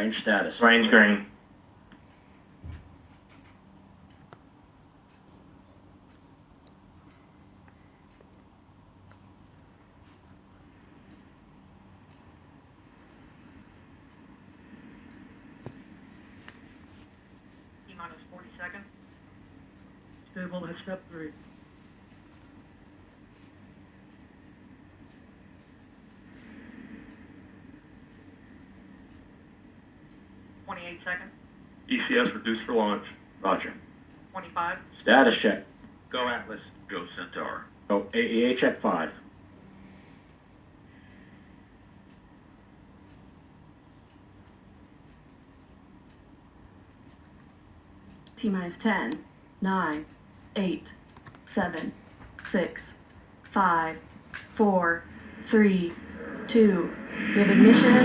Range status. Range green. T-minus 40 seconds. Stable at step 3. Seconds. ECS reduced for launch. Roger. 25. Status check. Go Atlas. Go Centaur. Go AEHF-5. T-minus 10, 9, 8, 7, 6, 5, 4, 3, 2. We have ignition,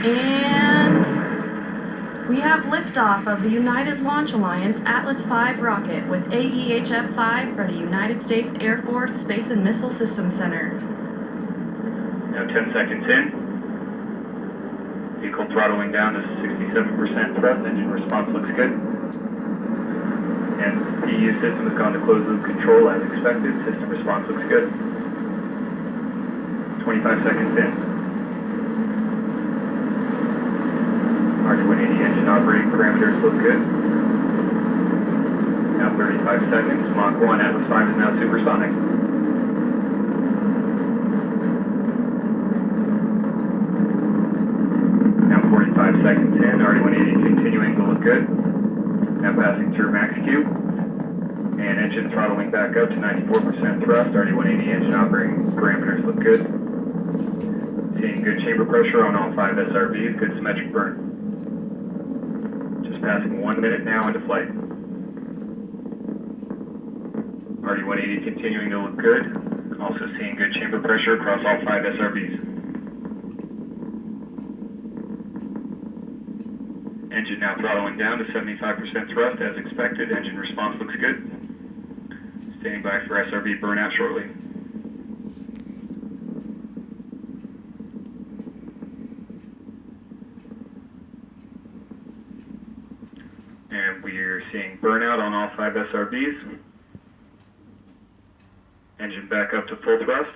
and we have liftoff of the United Launch Alliance Atlas V rocket with AEHF-5 for the United States Air Force Space and Missile Systems Center. Now 10 seconds in. Vehicle throttling down to 67% thrust. Engine response looks good. And PU system has gone to closed loop control as expected. System response looks good. 25 seconds in. RD-180 engine operating parameters look good. Now 35 seconds. Mach 1 Atlas V is now supersonic. Now 45 seconds in. RD-180 continuing to look good. Now passing through max Q. And engine throttling back up to 94% thrust. RD-180 engine operating parameters look good. Seeing good chamber pressure on all 5 SRBs. Good symmetric burn. Passing 1 minute now into flight. RD-180 continuing to look good. Also seeing good chamber pressure across all 5 SRBs. Engine now throttling down to 75% thrust as expected. Engine response looks good. Standing by for SRB burnout shortly. And we're seeing burnout on all 5 SRBs. Engine back up to full thrust.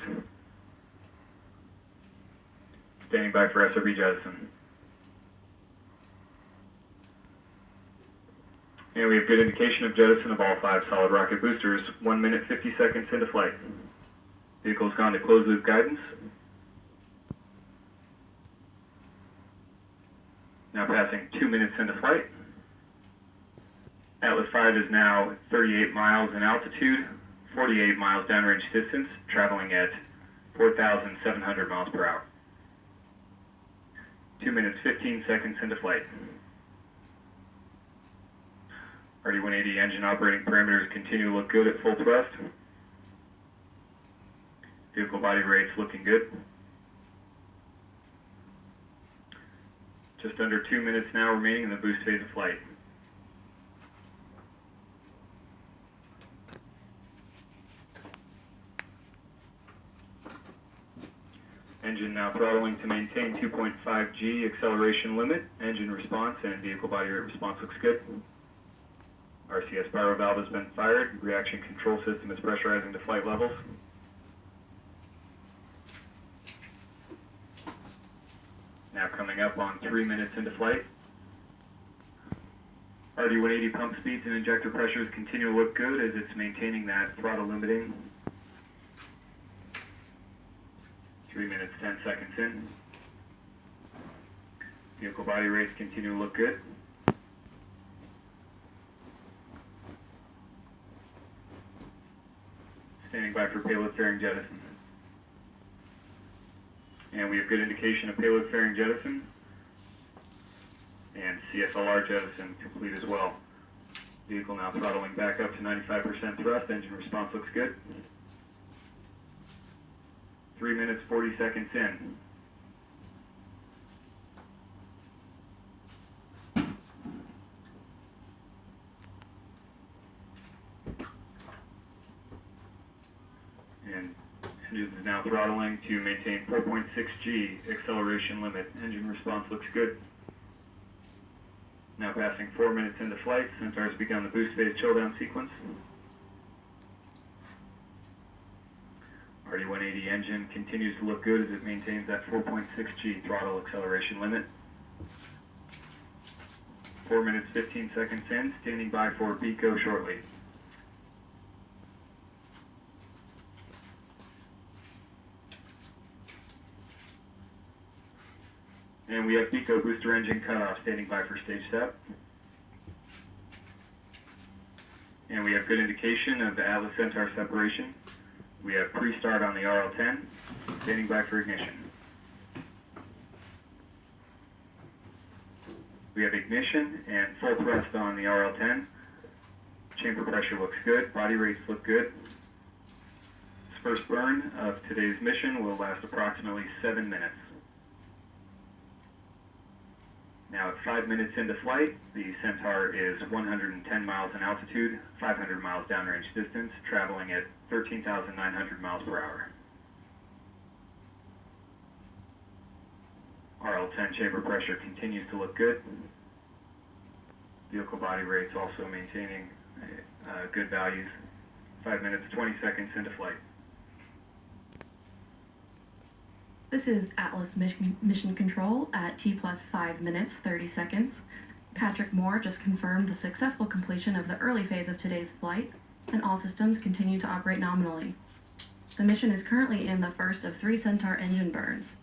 Standing by for SRB jettison. And we have good indication of jettison of all 5 solid rocket boosters. 1 minute 50 seconds into flight. Vehicle's gone to closed loop guidance. Now passing 2 minutes into flight. Atlas V is now 38 miles in altitude, 48 miles downrange distance, traveling at 4,700 miles per hour. 2 minutes 15 seconds into flight. RD-180 engine operating parameters continue to look good at full thrust. Vehicle body rates looking good. Just under 2 minutes now remaining in the boost phase of flight. Engine now throttling to maintain 2.5 G acceleration limit. Engine response and vehicle body rate response looks good. RCS pyro valve has been fired. Reaction control system is pressurizing to flight levels. Now coming up on 3 minutes into flight. RD-180 pump speeds and injector pressures continue to look good as it's maintaining that throttle limiting. 3 minutes, 10 seconds in. Vehicle body rates continue to look good. Standing by for payload fairing jettison. And we have good indication of payload fairing jettison. And CSLR jettison complete as well. Vehicle now throttling back up to 95% thrust. Engine response looks good. 3 minutes, 40 seconds in. And engine is now throttling to maintain 4.6 G acceleration limit. Engine response looks good. Now passing 4 minutes into flight, Centaur has begun the boost phase chill down sequence. RD-180 engine continues to look good as it maintains that 4.6 G throttle acceleration limit. 4 minutes 15 seconds in, standing by for BECO shortly. And we have BECO booster engine cutoff standing by for stage step. And we have good indication of the Atlas Centaur separation. We have pre-start on the RL-10, standing by for ignition. We have ignition and full thrust on the RL-10. Chamber pressure looks good, body rates look good. This first burn of today's mission will last approximately 7 minutes. Now at 5 minutes into flight, the Centaur is 110 miles in altitude, 500 miles downrange distance, traveling at 13,900 miles per hour. RL-10 chamber pressure continues to look good. Vehicle body rates also maintaining good values. 5 minutes, 20 seconds into flight. This is Atlas Mission Control at T plus 5 minutes, 30 seconds. Patrick Moore just confirmed the successful completion of the early phase of today's flight, and all systems continue to operate nominally. The mission is currently in the first of 3 Centaur engine burns.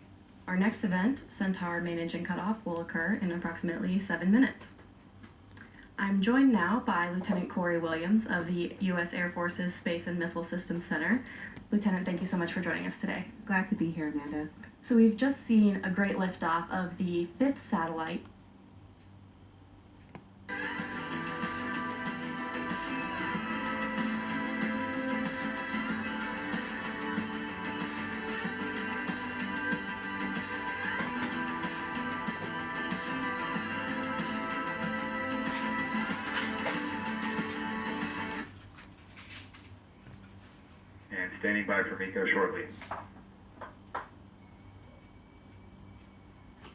Our next event, Centaur main engine cutoff, will occur in approximately 7 minutes. I'm joined now by Lieutenant Corey Williams of the U.S. Air Force's Space and Missile Systems Center. Lieutenant, thank you so much for joining us today. Glad to be here, Amanda. So we've just seen a great liftoff of the 5th satellite. And standing by for MECO shortly.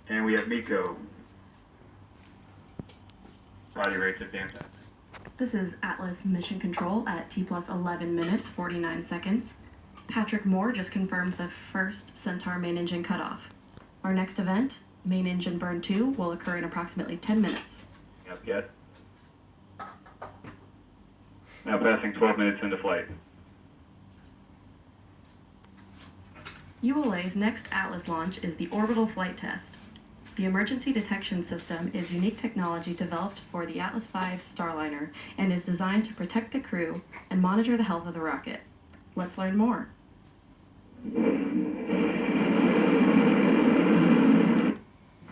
And we have MECO. Body rates at fantastic. This is Atlas Mission Control at T plus 11 minutes, 49 seconds. Patrick Moore just confirmed the first Centaur main engine cutoff. Our next event, main engine burn 2, will occur in approximately 10 minutes. Up yet. Now passing 12 minutes into flight. ULA's next Atlas launch is the orbital flight test. The emergency detection system is unique technology developed for the Atlas V Starliner and is designed to protect the crew and monitor the health of the rocket. Let's learn more.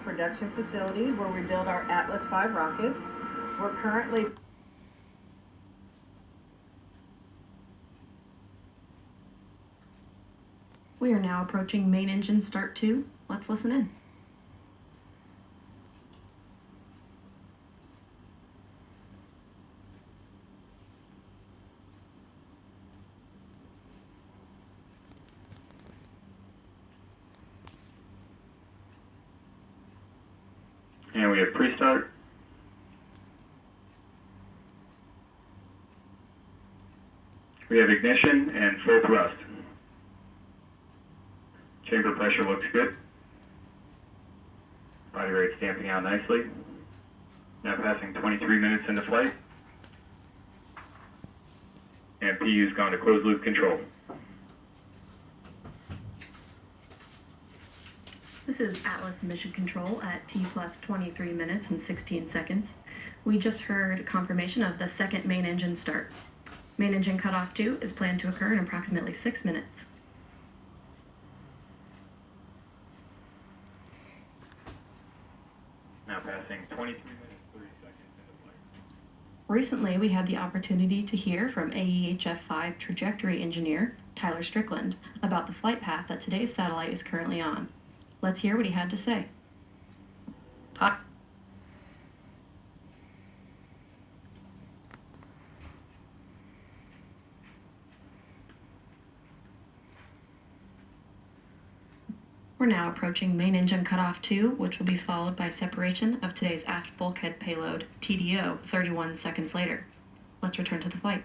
Production facilities where we build our Atlas V rockets. We're currently We are now approaching main engine start 2. Let's listen in. And we have pre-start. We have ignition and full thrust. Chamber pressure looks good. Body rate's damping out nicely. Now passing 23 minutes into flight. And PU's gone to closed loop control. This is Atlas Mission Control at T plus 23 minutes and 16 seconds. We just heard confirmation of the second main engine start. Main engine cutoff 2 is planned to occur in approximately 6 minutes. Now passing 23 minutes, 30 seconds into flight. Recently, we had the opportunity to hear from AEHF-5 trajectory engineer Tyler Strickland about the flight path that today's satellite is currently on. Let's hear what he had to say. Hi. We're We're now approaching main engine cutoff 2, which will be followed by separation of today's aft bulkhead payload, TDO, 31 seconds later. Let's return to the flight.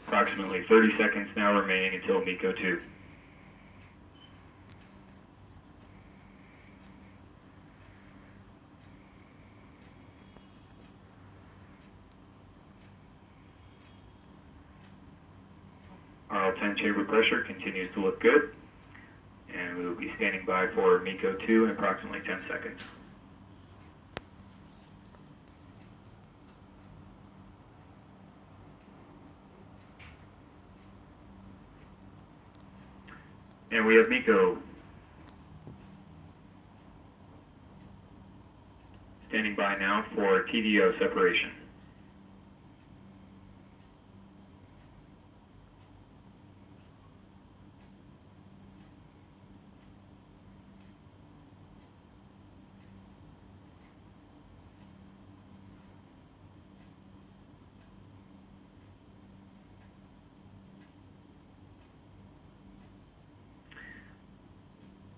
Approximately 30 seconds now remaining until MECO 2. RL-10 chamber pressure continues to look good, and we will be standing by for MECO 2 in approximately 10 seconds. And we have MECO standing by now for TDO separation.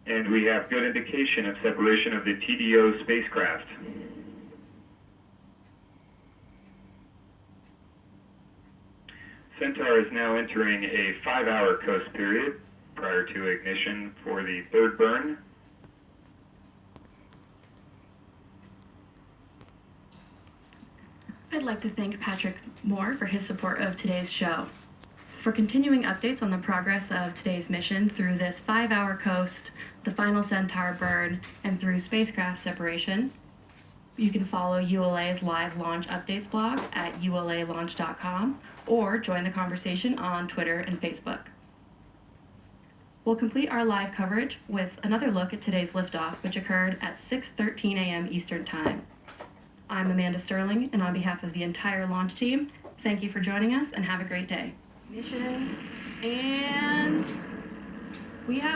And we have good indication of separation of the TDO spacecraft. Centaur is now entering a 5-hour coast period prior to ignition for the third burn. I'd like to thank Patrick Moore for his support of today's show. For continuing updates on the progress of today's mission through this 5-hour coast, the final Centaur burn, and through spacecraft separation, you can follow ULA's live launch updates blog at ulalaunch.com or join the conversation on Twitter and Facebook. We'll complete our live coverage with another look at today's liftoff, which occurred at 6:13 a.m. Eastern Time. I'm Amanda Sterling, and on behalf of the entire launch team, thank you for joining us and have a great day. Mission, and we have